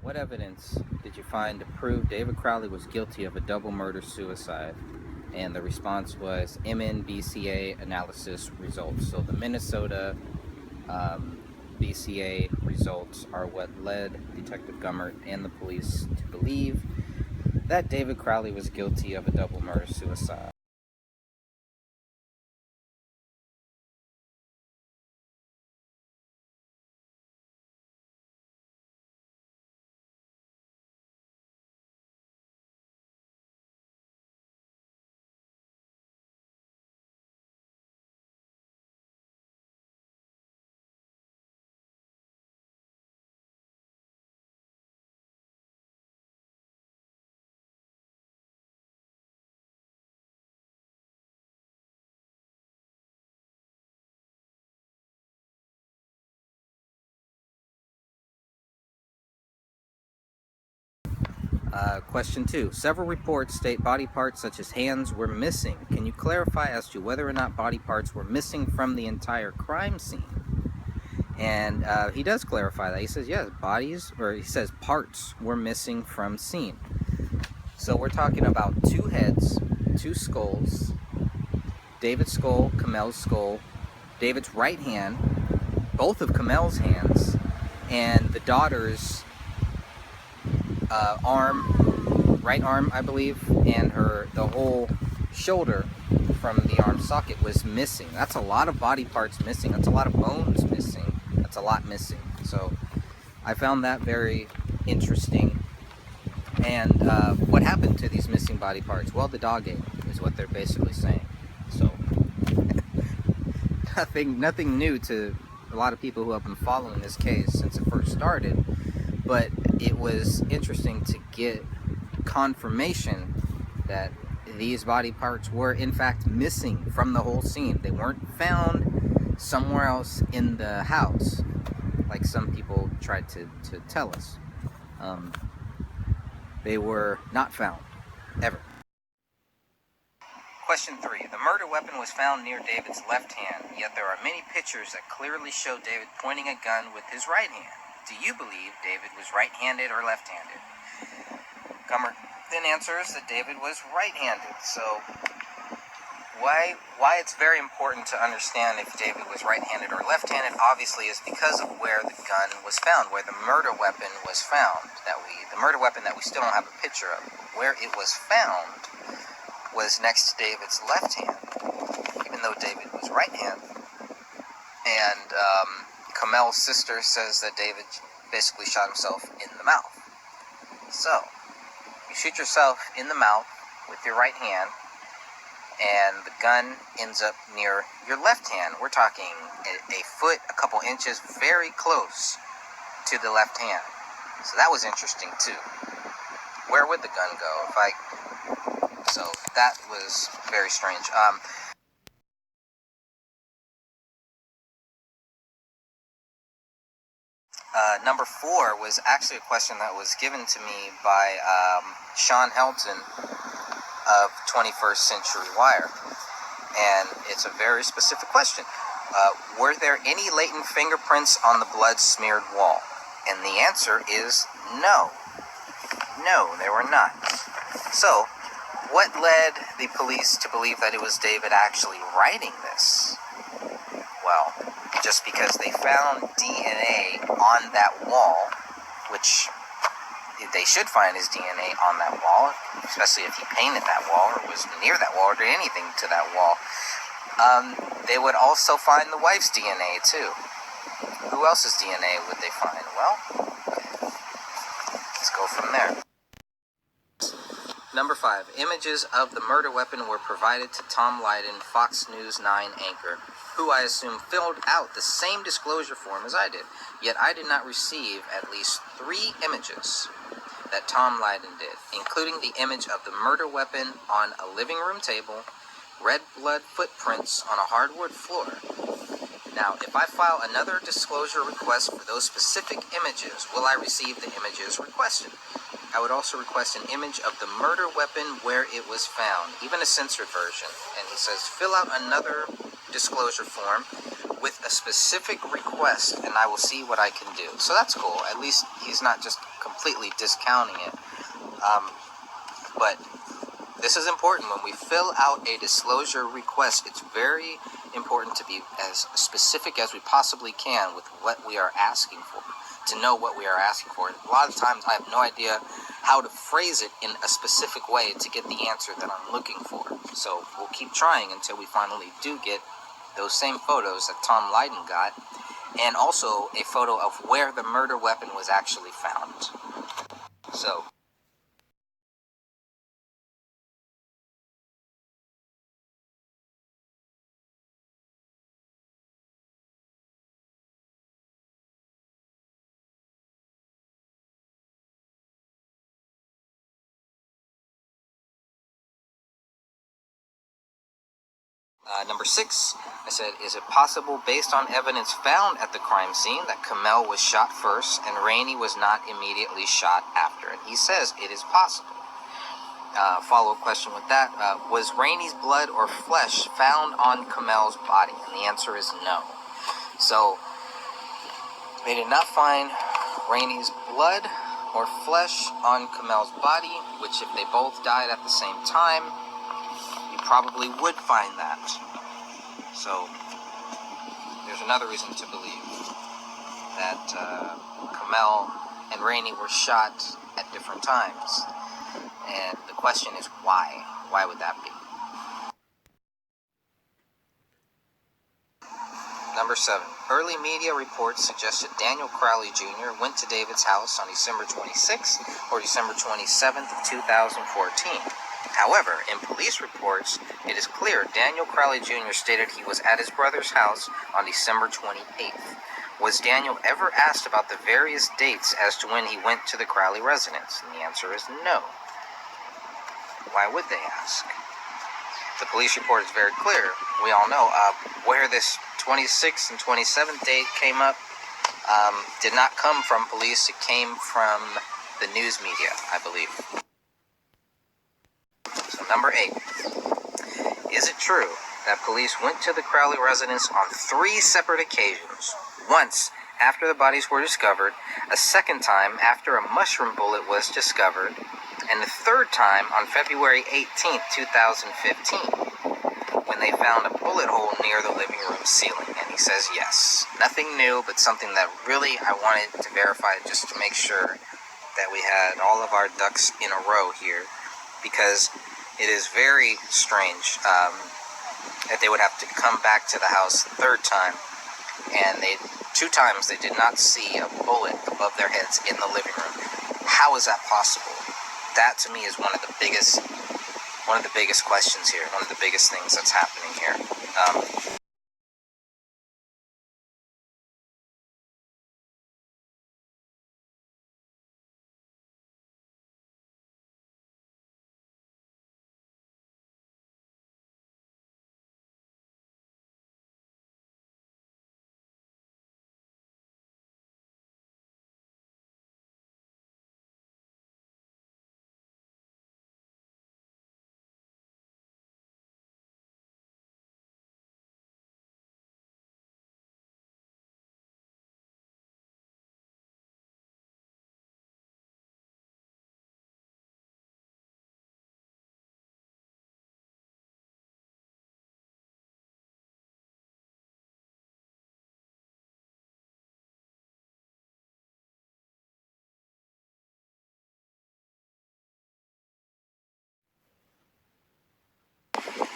What evidence did you find to prove David Crowley was guilty of a double murder-suicide? And the response was MNBCA analysis results. So the Minnesota BCA results are what led Detective Gummert and the police to believe that David Crowley was guilty of a double murder-suicide. Question 2. Several reports state body parts such as hands were missing. Can you clarify as to whether or not body parts were missing from the entire crime scene? And he does clarify that. He says, yes, he says parts were missing from scene. So we're talking about 2 heads, 2 skulls, David's skull, Kamel's skull, David's right hand, both of Kamel's hands, and the daughter's right arm, I believe, and the whole shoulder from the arm socket was missing. That's a lot of body parts missing. That's a lot of bones missing. That's a lot missing. So I found that very interesting. And what happened to these missing body parts? Well, the dog ate them, is what they're basically saying. So nothing new to a lot of people who have been following this case since it first started. But it was interesting to get confirmation that these body parts were in fact missing from the whole scene. They weren't found somewhere else in the house, like some people tried to tell us. They were not found, ever. Question 3. The murder weapon was found near David's left hand, yet there are many pictures that clearly show David pointing a gun with his right hand. Do you believe David was right-handed or left-handed? Gummert then answers that David was right-handed. So why it's very important to understand if David was right-handed or left-handed, obviously, is because of where the gun was found, where the murder weapon was found. The murder weapon that we still don't have a picture of. Where it was found was next to David's left hand, even though David was right-handed. And Kamel's sister says that David basically shot himself in the mouth. So, you shoot yourself in the mouth with your right hand, and the gun ends up near your left hand. We're talking a foot, a couple inches, very close to the left hand. So that was interesting too. Where would the gun go? So that was very strange. Number 4 was actually a question that was given to me by Sean Helton of 21st Century Wire. And it's a very specific question. Were there any latent fingerprints on the blood-smeared wall? And the answer is no. No, there were not. So, what led the police to believe that it was David actually writing this? Well, just because they found DNA on that wall, which they should find his DNA on that wall, especially if he painted that wall or was near that wall or did anything to that wall. They would also find the wife's DNA too. Who else's DNA would they find? Well, let's go from there. Number 5. Images of the murder weapon were provided to Tom Lydon, Fox News 9 anchor, who I assume filled out the same disclosure form as I did. Yet I did not receive at least 3 images that Tom Lydon did, including the image of the murder weapon on a living room table, red blood footprints on a hardwood floor. Now, if I file another disclosure request for those specific images, will I receive the images requested? I would also request an image of the murder weapon where it was found, even a censored version. And he says, fill out another disclosure form with a specific request, and I will see what I can do. So that's cool. At least he's not just completely discounting it. But this is important. When we fill out a disclosure request, it's very important to be as specific as we possibly can with what we are asking for, to know what we are asking for. A lot of times I have no idea how to phrase it in a specific way to get the answer that I'm looking for. So we'll keep trying until we finally do get those same photos that Tom Lydon got, and also a photo of where the murder weapon was actually found. So number 6, I said, is it possible, based on evidence found at the crime scene, that Kamel was shot first and Rainey was not immediately shot after? And he says it is possible. Follow-up question with that, was Rainey's blood or flesh found on Kamel's body? And the answer is no. So they did not find Rainey's blood or flesh on Kamel's body, which if they both died at the same time, you probably would find that. So there's another reason to believe that Kamel and Rainey were shot at different times. And the question is why? Why would that be? Number 7. Early media reports suggested Daniel Crowley Jr. went to David's house on December 26th or December 27th of 2014. However, in police reports, it is clear Daniel Crowley Jr. stated he was at his brother's house on December 28th. Was Daniel ever asked about the various dates as to when he went to the Crowley residence? And the answer is no. Why would they ask? The police report is very clear. We all know where this 26th and 27th date came up did not come from police. It came from the news media, I believe. So number 8. Is it true that police went to the Crowley residence on 3 separate occasions? Once after the bodies were discovered, a second time after a mushroom bullet was discovered, and the third time on February 18th, 2015, when they found a bullet hole near the living room ceiling? And he says yes. Nothing new, but something that really I wanted to verify just to make sure that we had all of our ducks in a row here, because it is very strange that they would have to come back to the house the third time, and 2 times they did not see a bullet above their heads in the living room. How is that possible? That to me is one of the biggest questions here, one of the biggest things that's happening here.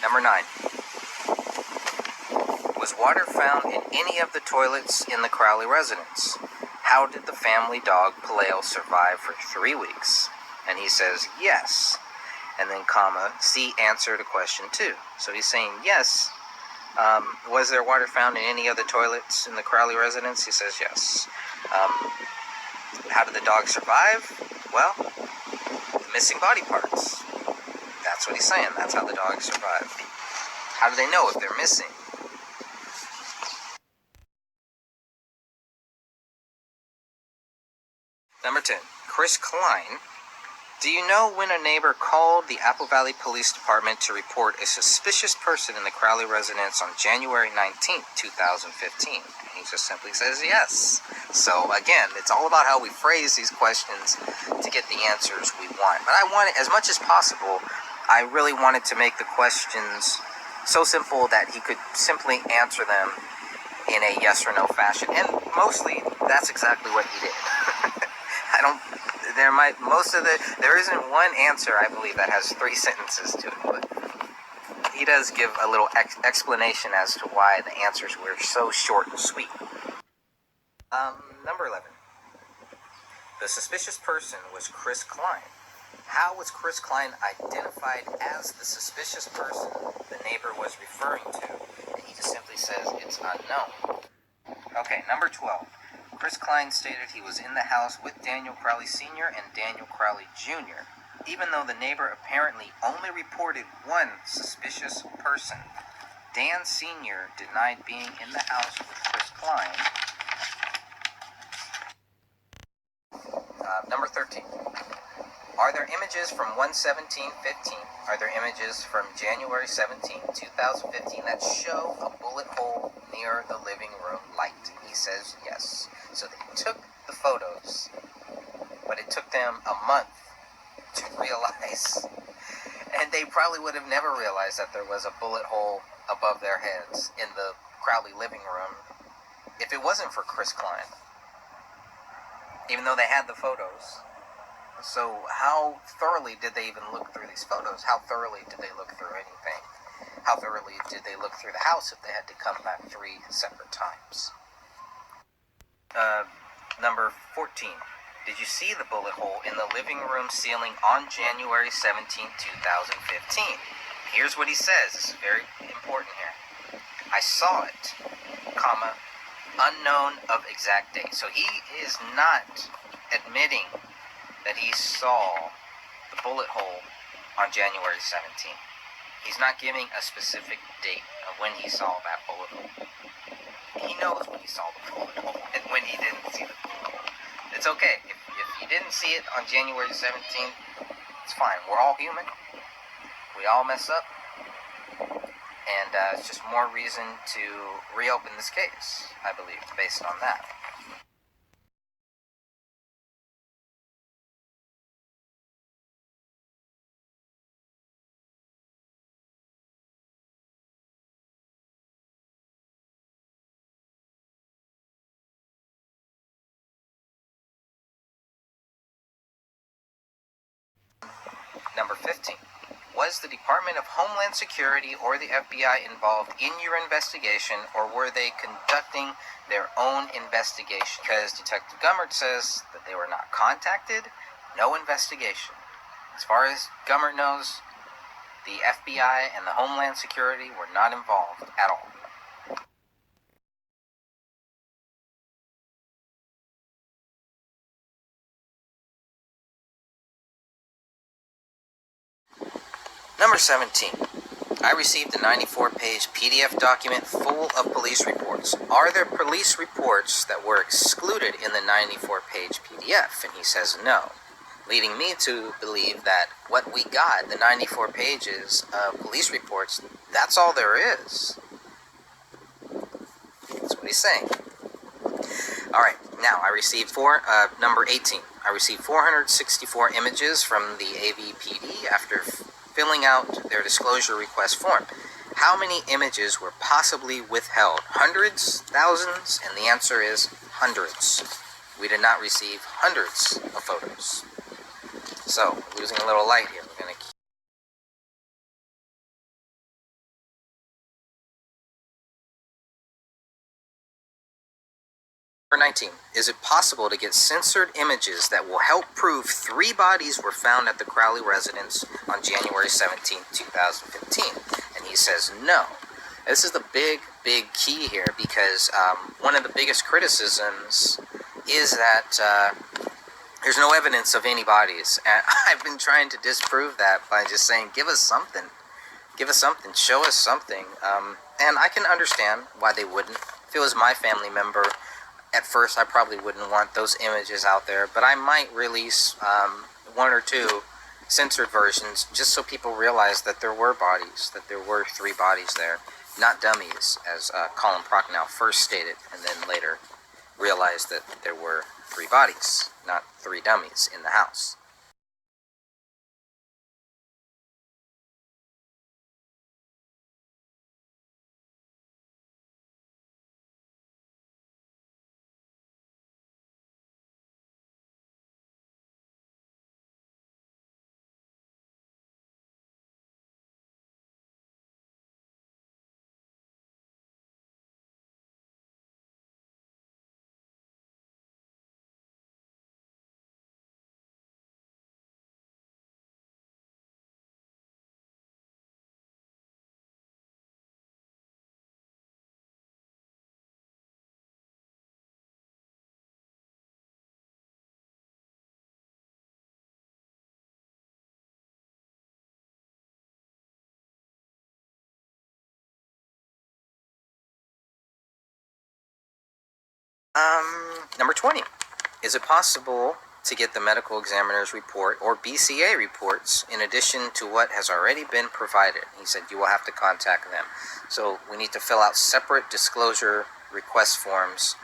Number 9. Was water found in any of the toilets in the Crowley residence? How did the family dog Paleo survive for 3 weeks? And he says yes. And then comma, see answer to question 2. So he's saying yes. Was there water found in any of the toilets in the Crowley residence? He says yes. How did the dog survive? Well, the missing body parts. That's what he's saying. That's how the dog survived. How do they know if they're missing? Number 10. Chris Klein Do you know when a neighbor called the Apple Valley Police Department to report a suspicious person in the Crowley residence on January 19th, 2015? He just simply says yes. So again, it's all about how we phrase these questions to get the answers we want. But I wanted, as much as possible, I really wanted to make the questions so simple that he could simply answer them in a yes or no fashion. And mostly, that's exactly what he did. There isn't one answer, I believe, that has 3 sentences to it, but he does give a little explanation as to why the answers were so short and sweet. Number 11. The suspicious person was Chris Klein. How was Chris Klein identified as the suspicious person the neighbor was referring to? And he just simply says it's unknown. Okay, number 12. Chris Klein stated he was in the house with Daniel Crowley Sr. and Daniel Crowley Jr., even though the neighbor apparently only reported one suspicious person. Dan Sr. denied being in the house with Chris Klein. Number 13. Are there images from 1/17/15? Are there images from January 17, 2015 that show a bullet hole near the living room light? He says yes. So they took the photos, but it took them a month to realize. And they probably would have never realized that there was a bullet hole above their heads in the Crowley living room if it wasn't for Chris Klein. Even though they had the photos. So how thoroughly did they even look through these photos? How thoroughly did they look through anything? How thoroughly did they look through the house if they had to come back 3 separate times? Number 14. Did you see the bullet hole in the living room ceiling on January 17, 2015? Here's what he says. This is very important here. I saw it, comma, unknown of exact date. So he is not admitting that he saw the bullet hole on January 17th. He's not giving a specific date of when he saw that bullet hole. He knows when he saw the bullet hole and when he didn't see the bullet hole. It's okay. If you didn't see it on January 17th, it's fine. We're all human. We all mess up. And it's just more reason to reopen this case, I believe, based on that. Number 15. Was the Department of Homeland Security or the FBI involved in your investigation, or were they conducting their own investigation? Because Detective Gummert says that they were not contacted, no investigation. As far as Gummert knows, the FBI and the Homeland Security were not involved at all. Number 17. I received a 94-page PDF document full of police reports. Are there police reports that were excluded in the 94-page PDF? And he says no, leading me to believe that what we got, the 94 pages of police reports, that's all there is. That's what he's saying. Alright, now I received number 18. I received 464 images from the AVPD after filling out their disclosure request form. How many images were possibly withheld? Hundreds? Thousands? And the answer is hundreds. We did not receive hundreds of photos. So, losing a little light here. We're going to keep. Number 19. Is it possible to get censored images that will help prove 3 bodies were found at the Crowley residence on January 17, 2015? And he says no. This is the big key here, because one of the biggest criticisms is that there's no evidence of any bodies. And I've been trying to disprove that by just saying, give us something. Give us something. Show us something. And I can understand why they wouldn't. If it was my family member, at first I probably wouldn't want those images out there, but I might release 1 or 2 censored versions just so people realize that there were bodies, that there were 3 bodies there, not dummies, as Colin Prochnow first stated, and then later realized that there were 3 bodies, not 3 dummies in the house. Number 20. Is it possible to get the medical examiner's report or BCA reports in addition to what has already been provided? He said you will have to contact them. So we need to fill out separate disclosure request forms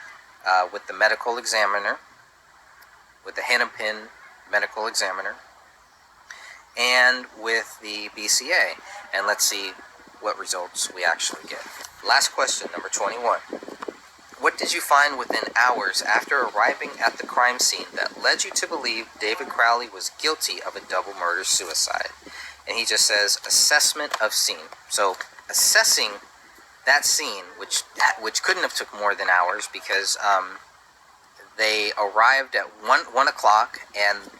with the medical examiner, with the Hennen medical examiner, and with the BCA. And let's see what results we actually get. Last question, number 21. What did you find within hours after arriving at the crime scene that led you to believe David Crowley was guilty of a double murder-suicide? And he just says, assessment of scene. So, assessing that scene, which couldn't have took more than hours because they arrived at 1 o'clock and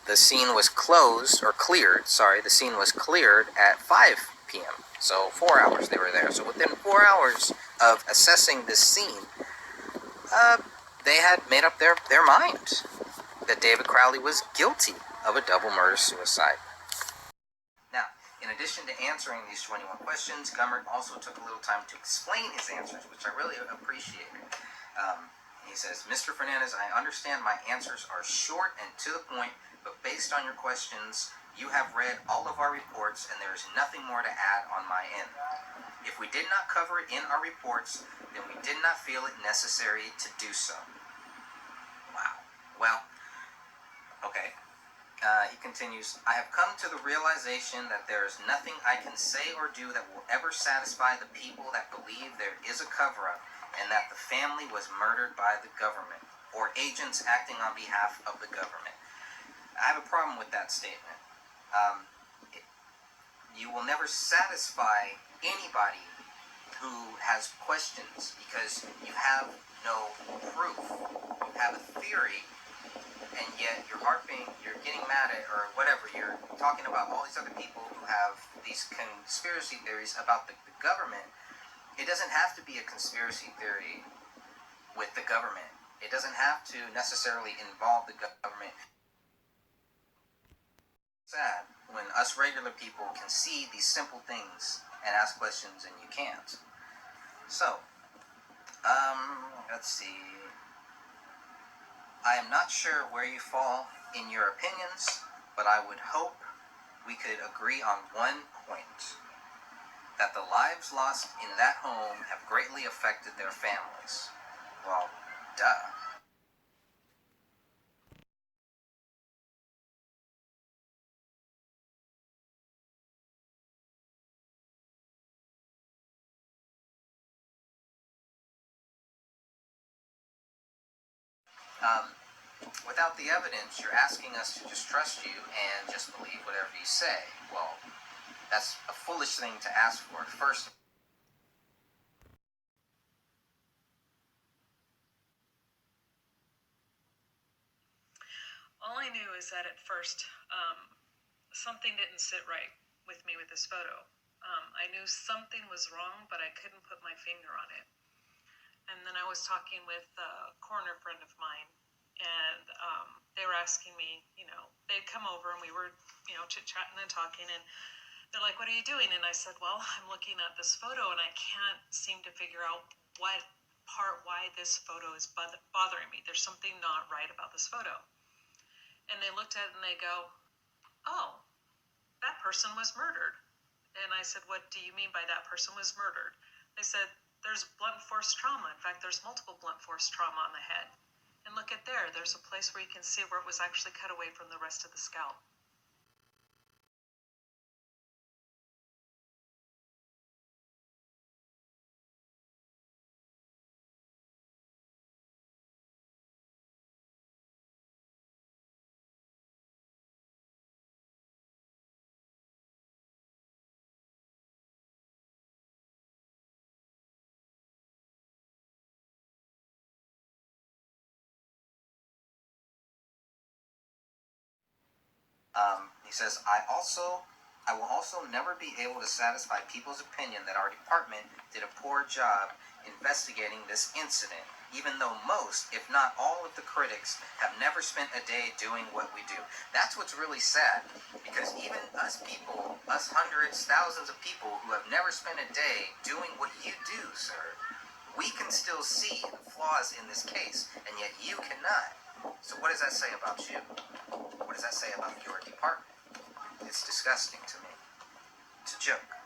the scene was cleared at 5 p.m. So 4 hours they were there. So within 4 hours of assessing this scene, they had made up their mind that David Crowley was guilty of a double murder-suicide. Now, in addition to answering these 21 questions, Gummert also took a little time to explain his answers, which I really appreciated. He says, Mr. Fernandez, I understand my answers are short and to the point, but based on your questions, you have read all of our reports and there is nothing more to add on my end. If we did not cover it in our reports, then we did not feel it necessary to do so. Wow. Well, okay. He continues, I have come to the realization that there is nothing I can say or do that will ever satisfy the people that believe there is a cover-up and that the family was murdered by the government or agents acting on behalf of the government. I have a problem with that statement. You will never satisfy anybody who has questions because you have no proof. You have a theory, and yet you're getting mad at, or whatever, you're talking about all these other people who have these conspiracy theories about the government. It doesn't have to be a conspiracy theory with the government. It doesn't have to necessarily involve the government. Sad when us regular people can see these simple things and ask questions and you can't. So, let's see. I am not sure where you fall in your opinions, but I would hope we could agree on one point. That the lives lost in that home have greatly affected their families. Well, duh. Without the evidence, you're asking us to just trust you and just believe whatever you say. Well, that's a foolish thing to ask for. First, all I knew is that at first something didn't sit right with me with this photo. I knew something was wrong, but I couldn't put my finger on it. And then I was talking with a coroner friend of mine, and they were asking me, they'd come over and we were, chit-chatting and talking, and they're like, what are you doing? And I said, well, I'm looking at this photo and I can't seem to figure out why this photo is bothering me. There's something not right about this photo. And they looked at it and they go, oh, that person was murdered. And I said, what do you mean by that person was murdered? They said, there's blunt force trauma. In fact, there's multiple blunt force trauma on the head. And look at there, there's a place where you can see where it was actually cut away from the rest of the scalp. He says, I will also never be able to satisfy people's opinion that our department did a poor job investigating this incident, even though most, if not all of the critics have never spent a day doing what we do. That's what's really sad, because even us people, us hundreds, thousands of people who have never spent a day doing what you do, sir, we can still see the flaws in this case, and yet you cannot. So what does that say about you? What does that say about your department? It's disgusting to me. It's a joke.